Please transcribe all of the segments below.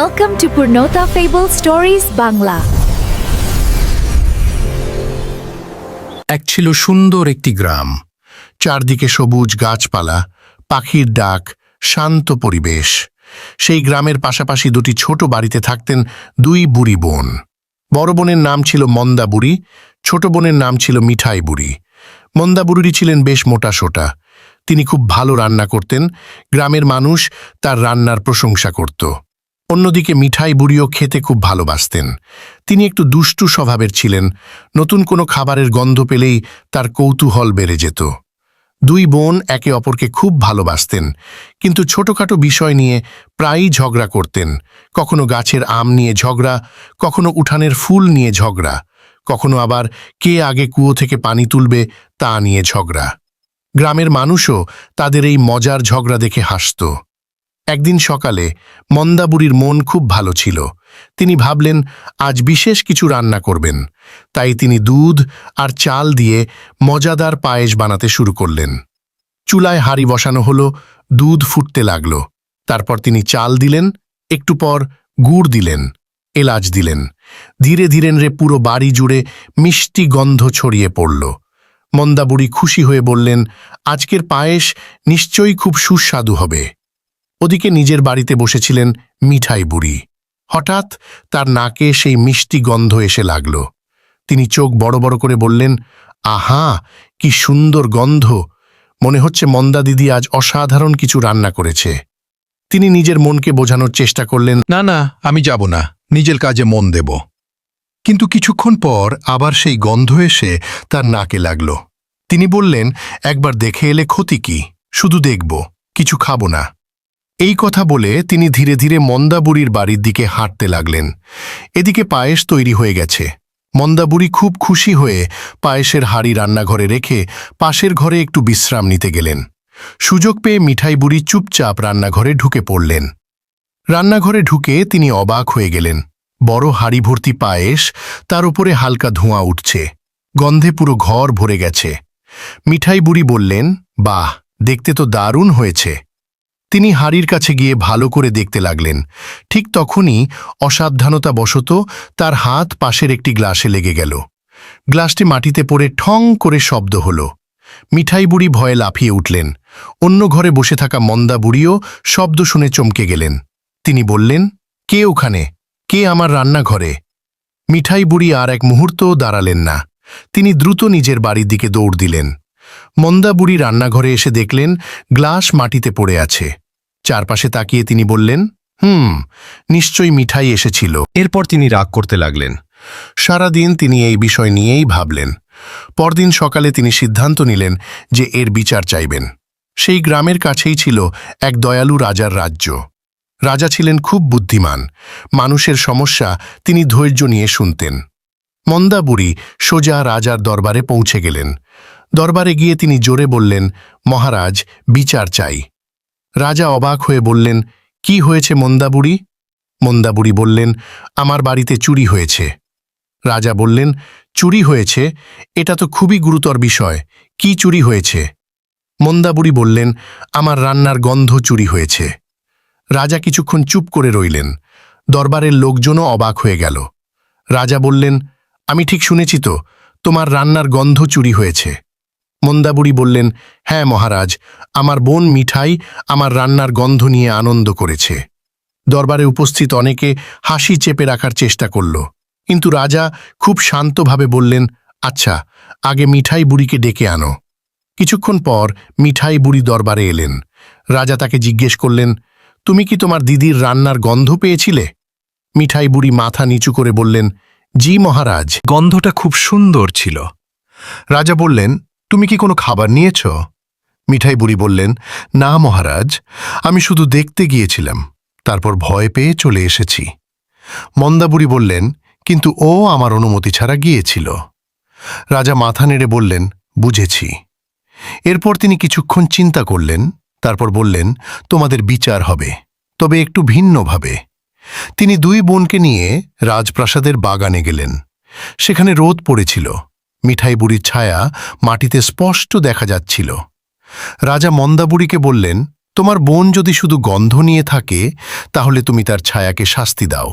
Welcome to Purnota Fable Stories Bangla. এক ছিল সুন্দর একটি গ্রাম, চারদিকে সবুজ গাছপালা, পাখির ডাক, শান্ত পরিবেশ। সেই গ্রামের পাশাপাশি দুটি ছোট বাড়িতে থাকতেন দুই বুড়ি বোন। বড় বোনের নাম ছিল মন্দা বুড়ি, ছোট বোনের নাম ছিল মিঠাই বুড়ি। মন্দা বুড়ি ছিলেন বেশ মোটাসোটা। তিনি খুব ভালো রান্না করতেন, গ্রামের মানুষ তার রান্নার প্রশংসা করত। অন্যদিকে মিঠাই বুড়িও খেতে খুব ভালোবাসতেন। তিনি একটু দুষ্টু স্বভাবের ছিলেন, নতুন কোনো খাবারের গন্ধ পেলেই তার কৌতূহল বেড়ে যেত। দুই বোন একে অপরকে খুব ভালোবাসতেন, কিন্তু ছোটখাটো বিষয় নিয়ে প্রায়ই ঝগড়া করতেন। কখনো গাছের আম নিয়ে ঝগড়া, কখনো উঠানের ফুল নিয়ে ঝগড়া, কখনো আবার কে আগে কুয়ো থেকে পানি তুলবে তা নিয়ে ঝগড়া। গ্রামের মানুষও তাদের এই মজার ঝগড়া দেখে হাসত। একদিন সকালে মন্দা বুড়ির মন খুব ভালো ছিল। তিনি ভাবলেন আজ বিশেষ কিছু রান্না করবেন। তাই তিনি দুধ আর চাল দিয়ে মজাদার পায়েস বানাতে শুরু করলেন। চুলায় হাঁড়ি বসানো হলো, দুধ ফুটতে লাগল। তারপর তিনি চাল দিলেন, একটু পর গুড় দিলেন, এলাচ দিলেন। ধীরে ধীরে পুরো বাড়ি জুড়ে মিষ্টি গন্ধ ছড়িয়ে পড়ল। মন্দা বুড়ি খুশি হয়ে বললেন, আজকের পায়েস নিশ্চয়ই খুব সুস্বাদু হবে। ওদিকে নিজের বাড়িতে বসেছিলেন মিঠাই বুড়ি। হঠাৎ তার নাকে সেই মিষ্টি গন্ধ এসে লাগল। তিনি চোখ বড় বড় করে বললেন, আহা, কি সুন্দর গন্ধ! মনে হচ্ছে মন্দা দিদি আজ অসাধারণ কিছু রান্না করেছে। তিনি নিজের মনকে বোঝানোর চেষ্টা করলেন, না না, আমি যাব না, নিজের কাজে মন দেব। কিন্তু কিছুক্ষণ পর আবার সেই গন্ধ এসে তার নাকে লাগল। তিনি বললেন, একবার দেখে এলে ক্ষতি কি, শুধু দেখব, কিছু খাব না। এই কথা বলে তিনি ধীরে ধীরে মন্দা বুড়ির বাড়ির দিকে হাঁটতে লাগলেন। এদিকে পায়েস তৈরি হয়ে গেছে। মন্দা বুড়ি খুব খুশি হয়ে পায়েসের হাঁড়ি রান্নাঘরে রেখে পাশের ঘরে একটু বিশ্রাম নিতে গেলেন। সুযোগ পেয়ে মিঠাই বুড়ি চুপচাপ রান্নাঘরে ঢুকে পড়লেন। রান্নাঘরে ঢুকে তিনি অবাক হয়ে গেলেন। বড় হাঁড়ি ভর্তি পায়েস, তার উপরে হালকা ধোঁয়া উঠছে, গন্ধে পুরো ঘর ভরে গেছে। মিঠাই বুড়ি বললেন, বাহ, দেখতে তো দারুণ হয়েছে। তিনি হাঁড়ির কাছে গিয়ে ভালো করে দেখতে লাগলেন। ঠিক তখনই অসাবধানতাবশত তার হাত পাশের একটি গ্লাসে লেগে গেল। গ্লাসটি মাটিতে পড়ে ঠং করে শব্দ হল। মিঠাই বুড়ি ভয়ে লাফিয়ে উঠলেন। অন্য ঘরে বসে থাকা মন্দা বুড়িও শব্দ শুনে চমকে গেলেন। তিনি বললেন, কে ওখানে? কে আমার রান্নাঘরে? মিঠাই বুড়ি আর এক মুহূর্তও দাঁড়ালেন না। তিনি দ্রুত নিজের বাড়ির দিকে দৌড় দিলেন। মন্দা বুড়ি রান্নাঘরে এসে দেখলেন গ্লাস মাটিতে পড়ে আছে। চারপাশে তাকিয়ে তিনি বললেন, নিশ্চয়ই মিঠাই এসেছিল। এরপর তিনি রাগ করতে লাগলেন। সারাদিন তিনি এই বিষয় নিয়েই ভাবলেন। পরদিন সকালে তিনি সিদ্ধান্ত নিলেন যে এর বিচার চাইবেন। সেই গ্রামের কাছেই ছিল এক দয়ালু রাজার রাজ্য। রাজা ছিলেন খুব বুদ্ধিমান। মানুষের সমস্যা তিনি ধৈর্য নিয়ে শুনতেন। মন্দা বুড়ি সোজা রাজার দরবারে পৌঁছে গেলেন। দরবারে গিয়ে তিনি জোরে বললেন, মহারাজ, বিচার চাই। রাজা অবাক হয়ে বললেন, কি হয়েছে মন্দা বুড়ি? মন্দা বুড়ি বললেন, আমার বাড়িতে চুরি হয়েছে। রাজা বললেন, চুরি হয়েছে? এটা তো খুবই গুরুতর বিষয়। কি চুরি হয়েছে? মন্দা বুড়ি বললেন, আমার রান্নার গন্ধ চুরি হয়েছে। রাজা কিছুক্ষণ চুপ করে রইলেন। দরবারের লোকজনও অবাক হয়ে গেল। রাজা বললেন, আমি ঠিক শুনেছি তো, তোমার রান্নার গন্ধ চুরি হয়েছে? মন্দা বুড়ি বললেন, হ্যাঁ মহারাজ, আমার বোন মিঠাই আমার রান্নার গন্ধ নিয়ে আনন্দ করেছে। দরবারে উপস্থিত অনেকে হাসি চেপে রাখার চেষ্টা করল, কিন্তু রাজা খুব শান্তভাবে বললেন, আচ্ছা, আগে মিঠাই বুড়িকে ডেকে আনো। কিছুক্ষণ পর মিঠাই বুড়ি দরবারে এলেন। রাজা তাকে জিজ্ঞেস করলেন, তুমি কি তোমার দিদির রান্নার গন্ধ পেয়েছিলে? মিঠাই বুড়ি মাথা নিচু করে বললেন, জি মহারাজ। গন্ধটা খুব সুন্দর ছিল। রাজা বললেন, তুমি কি কোনো খাবার নিয়েছ? মিঠাই বুড়ি বললেন, না মহারাজ, আমি শুধু দেখতে গিয়েছিলাম, তারপর ভয় পেয়ে চলে এসেছি। মন্দা বুড়ি বললেন, কিন্তু ও আমার অনুমতি ছাড়া গিয়েছিল। রাজা মাথা নেড়ে বললেন, বুঝেছি। এরপর তিনি কিছুক্ষণ চিন্তা করলেন, তারপর বললেন, তোমাদের বিচার হবে, তবে একটু ভিন্নভাবে। তিনি দুই বোনকে নিয়ে রাজপ্রাসাদের বাগানে গেলেন। সেখানে রোদ পড়েছিল। মিঠাই বুড়ির ছায়া মাটিতে স্পষ্ট দেখা যাচ্ছিল। রাজা মন্দা বুড়িকে বললেন, তোমার বোন যদি শুধু গন্ধ নিয়ে থাকে তাহলে তুমি তার ছায়াকে শাস্তি দাও।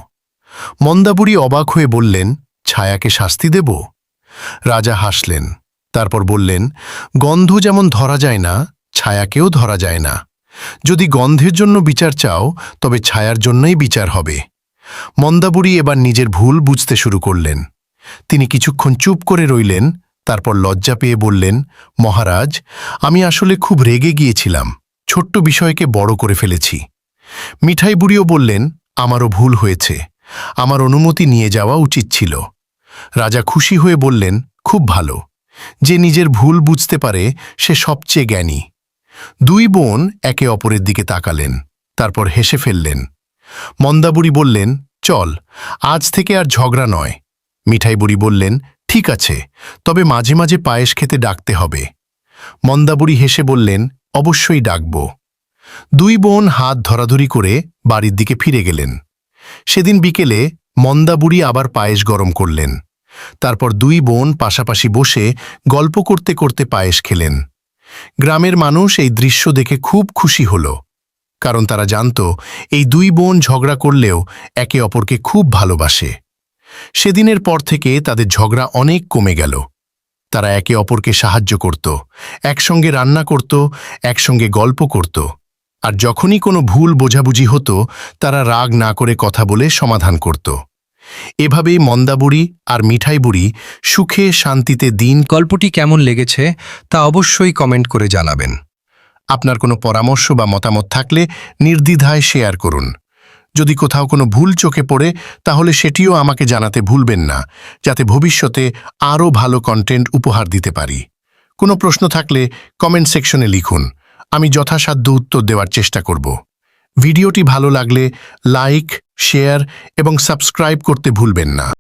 মন্দাবুড়ি অবাক হয়ে বললেন, ছায়াকে শাস্তি দেব? রাজা হাসলেন, তারপর বললেন, গন্ধ যেমন ধরা যায় না, ছায়াকেও ধরা যায় না। যদি গন্ধের জন্য বিচার চাও তবে ছায়ার জন্যই বিচার হবে। মন্দাবুড়ি এবার নিজের ভুল বুঝতে শুরু করলেন। তিনি কিছুক্ষণ চুপ করে রইলেন, তারপর লজ্জা পেয়ে বললেন, মহারাজ, আমি আসলে খুব রেগে গিয়েছিলাম, ছোট্ট বিষয়কে বড় করে ফেলেছি। মিঠাই বুড়িও বললেন, আমারও ভুল হয়েছে, আমার অনুমতি নিয়ে যাওয়া উচিত ছিল। রাজা খুশি হয়ে বললেন, খুব ভালো, যে নিজের ভুল বুঝতে পারে সে সবচেয়ে জ্ঞানী। দুই বোন একে অপরের দিকে তাকালেন, তারপর হেসে ফেললেন। মন্দাবুড়ি বললেন, চল, আজ থেকে আর ঝগড়া নয়। মিঠাই বুড়ি বললেন, ঠিক আছে, তবে মাঝে মাঝে পায়েস খেতে ডাকতে হবে। মন্দাবুড়ি হেসে বললেন, অবশ্যই ডাকব। দুই বোন হাত ধরাধরি করে বাড়ির দিকে ফিরে গেলেন। সেদিন বিকেলে মন্দাবুড়ি আবার পায়েস গরম করলেন। তারপর দুই বোন পাশাপাশি বসে গল্প করতে করতে পায়েস খেলেন। গ্রামের মানুষ এই দৃশ্য দেখে খুব খুশি হল, কারণ তারা জানত এই দুই বোন ঝগড়া করলেও একে অপরকে খুব ভালোবাসে। সেদিনের পর থেকে তাদের ঝগড়া অনেক কমে গেল। তারা একে অপরকে সাহায্য করত, একসঙ্গে রান্না করত, একসঙ্গে গল্প করত, আর যখনই কোনো ভুল বোঝাবুঝি হতো তারা রাগ না করে কথা বলে সমাধান করত। এভাবেই মন্দাবুড়ি আর মিঠাই বুড়ি সুখে শান্তিতে দিন। গল্পটি কেমন লেগেছে তা অবশ্যই কমেন্ট করে জানাবেন। আপনার কোনো পরামর্শ বা মতামত থাকলে নির্দ্বিধায় শেয়ার করুন। যদি কোথাও কোনো ভুল চোখে পড়ে তাহলে সেটিও আমাকে জানাতে ভুলবেন না, যাতে ভবিষ্যতে আরও ভালো কন্টেন্ট উপহার দিতে পারি। কোনো প্রশ্ন থাকলে কমেন্ট সেকশনে লিখুন, আমি যথাসাধ্য উত্তর দেওয়ার চেষ্টা করব। ভিডিওটি ভালো লাগলে লাইক, শেয়ার এবং সাবস্ক্রাইব করতে ভুলবেন না।